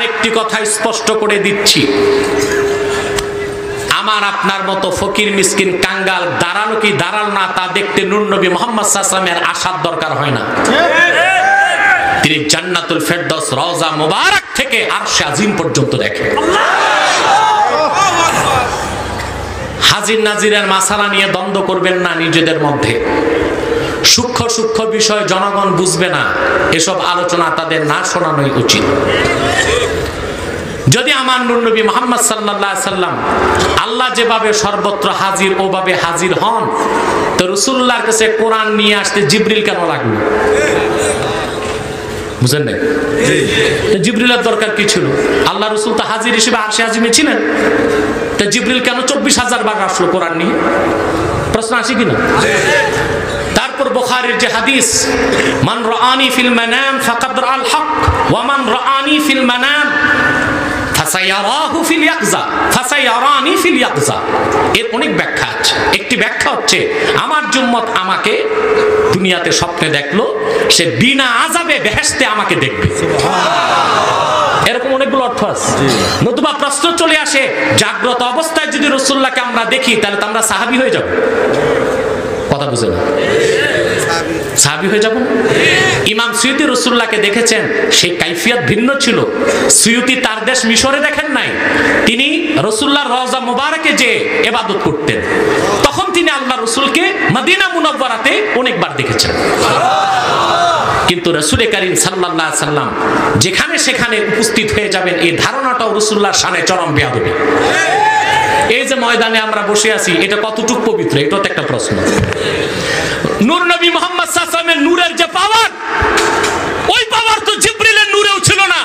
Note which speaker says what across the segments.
Speaker 1: আরেকটি কথা স্পষ্ট করে দিচ্ছি, আমার আপনার মতো ফকির মিসকিন কাঙ্গাল দাঁড়ালো কি দাঁড়াল না তা দেখতে নূর নবী মুহাম্মদ সাল্লাল্লাহু আলাইহি ওয়াসাল্লামের আসার দরকার হয় না। তিনি জান্নাতুল ফেরদৌস রওজা মুবারক থেকে আরশে আজিম পর্যন্ত দেখেন। হাজির নাজিরের মাসালা নিয়ে দ্বন্দ্ব করবেন না নিজেদের মধ্যে। সূক্ষ্ম সূক্ষ্ম বিষয় জনগণ বুঝবে না, এসব আলোচনা তাদের না শোনানোই উচিত। যদি আমার নূর নবী মুহাম্মদ সাল্লাল্লাহু আলাইহি সাল্লাম আল্লাহ যেভাবে সর্বত্র হাজির ওভাবে হাজির হন, তো রাসূলুল্লাহর কাছে কোরআন নিয়ে আসতে জিবরিল কেন লাগলো? বুঝেন না? জিবরিলের দরকার কি ছিল? আল্লাহ রাসূল তো হাজির হিসেবে আরশে আজিমে ছিলেন, তো জিবরিল কেন 24,000 বার আসলো কোরআন নিয়ে? প্রশ্ন আসে কিনা? তারপর বুখারীর যে হাদিস, মান রাআনি ফিল মানাম ফাকাদ রাআল হক ওয়া মান রাআনি ফিল মানাম ফাসায়ারাহু ফিল ইয়াকজা ফাসায়ারানি ফিল ইয়াকজা, এর অনেক ব্যাখ্যা আছে। একটি ব্যাখ্যা হচ্ছে আমার উম্মত আমাকে দুনিয়াতে স্বপ্নে দেখলো, সে বিনা আযাবে বেহেশতে আমাকে দেখবে। এরকম অনেকগুলো অর্থ আছে। নতুবা প্রশ্ন চলে আসে, জাগ্রত অবস্থায় যদি রাসূলুল্লাহকে আমরা দেখি তাহলে তো আমরা সাহাবী হয়ে যাব। কথা বুঝে না? সাহাবী হয়ে যাব। ইমাম সুয়ুতি রাসূলুল্লাহকে দেখেছেন, সেই কাইফিয়ত ভিন্ন ছিল। সুয়ুতি তার দেশ মিশরে দেখেন নাই, তিনি রাসূলুল্লাহর রওজা মুবারকে যে ইবাদত করতেন, তখন তিনি আল্লাহ রাসূলকে মদিনা মুনাওয়ারাতে অনেকবার দেখেছেন। কিন্তু রাসূল করিম সাল্লাল্লাহু আলাইহি সাল্লাম যেখানে সেখানে উপস্থিত হয়ে যাবেন, এই ধারণাটাও রাসূলুল্লাহর শানে চরম বেয়াদবি। এই যে ময়দানে আমরা বসে আছি, এটা কতটুকু পবিত্র, এটাও তো একটা প্রশ্ন। নূর নবী মুহাম্মদ সাল্লাল্লাহু আলাইহি ওয়াসাল্লামের নূরের যে পাওয়ার, ওই পাওয়ার তো জিবরিলের নূরেও ছিল না।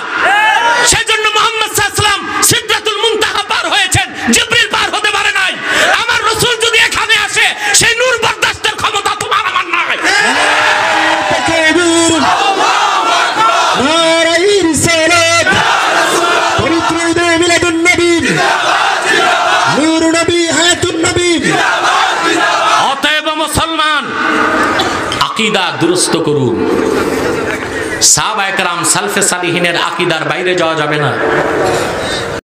Speaker 1: সেজন্য মুহাম্মদ সাল্লাল্লাহু আলাইহি ওয়াসাল্লাম সিদরাতুল মুনতাহা পার হয়েছেন, জিবরিল পার হতে পারে নাই। আমার রাসূল যদি এখানে আসে, সেই নূর বরদাস্তের ক্ষমতা তোমার আমার নাই। আকীদা দুরুস্ত করুন। সাহাবায়ে কেরাম সালফে সালিহিনের আকীদার বাইরে যাওয়া যাবে না।